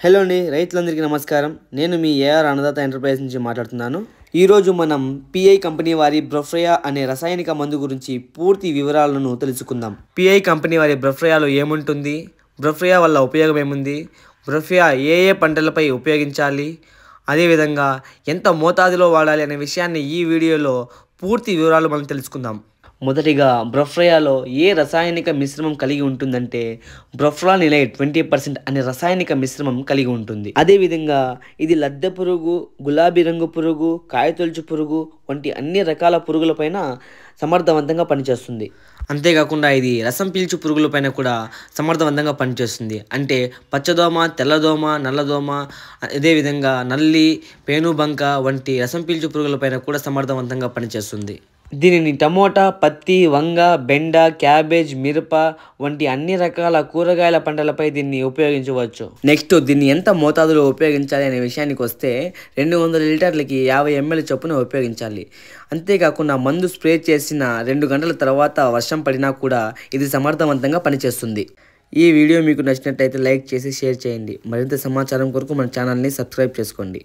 Hello అండి, రైతులందరికీ నమస్కారం. నేను మీ ఏఆర్ అన్నదాత ఎంటర్ప్రైజ్ నుంచి మాట్లాడుతున్నాను. ఈరోజు మనం పిఐ కంపెనీ వారి బ్రొఫ్రియా అనే రసాయనిక మందు గురించి పూర్తి వివరాలను తెలుసుకుందాం. పిఐ కంపెనీ వారి బ్రొఫ్రియాలో ఏముంటుంది, బ్రొఫ్రియా వల్ల ఉపయోగం ఏముంది, బ్రొఫ్రియా ఏ ఏ పంటలపై ఉపయోగించాలి, అదేవిధంగా ఎంత మోతాదులో వాడాలి అనే విషయాన్ని ఈ వీడియోలో పూర్తి వివరాలు మనం తెలుసుకుందాం. మొదటిగా బ్రొఫ్రియాలో ఏ రసాయనిక మిశ్రమం కలిగి ఉంటుందంటే బ్రొఫ్రానిలైడ్ 20% అనే రసాయనిక మిశ్రమం కలిగి ఉంటుంది. అదేవిధంగా ఇది లద్దె పురుగు, గులాబీ రంగు పురుగు, కాయతొలుచు పురుగు వంటి అన్ని రకాల పురుగులపైన సమర్థవంతంగా పనిచేస్తుంది. అంతేకాకుండా ఇది రసం పీల్చు పురుగులపైన కూడా సమర్థవంతంగా పనిచేస్తుంది. అంటే పచ్చదోమ, తెల్లదోమ, నల్లదోమ, అదేవిధంగా నల్లి, పేనుబంక వంటి రసం పీల్చు పురుగులపైన కూడా సమర్థవంతంగా పనిచేస్తుంది. దీనిని టమోటా, పత్తి, వంగ, బెండ, క్యాబేజ్, మిరప వంటి అన్ని రకాల కూరగాయల పంటలపై దీన్ని ఉపయోగించవచ్చు. నెక్స్ట్ దీన్ని ఎంత మోతాదులో ఉపయోగించాలి అనే విషయానికి వస్తే 200 లీటర్లకి 50 ml చొప్పున ఉపయోగించాలి. అంతేకాకుండా మందు స్ప్రే చేసిన 2 గంటల తర్వాత వర్షం పడినా కూడా ఇది సమర్థవంతంగా పనిచేస్తుంది. ఈ వీడియో మీకు నచ్చినట్టయితే లైక్ చేసి షేర్ చేయండి. మరింత సమాచారం కొరకు మన ఛానల్ని సబ్స్క్రైబ్ చేసుకోండి.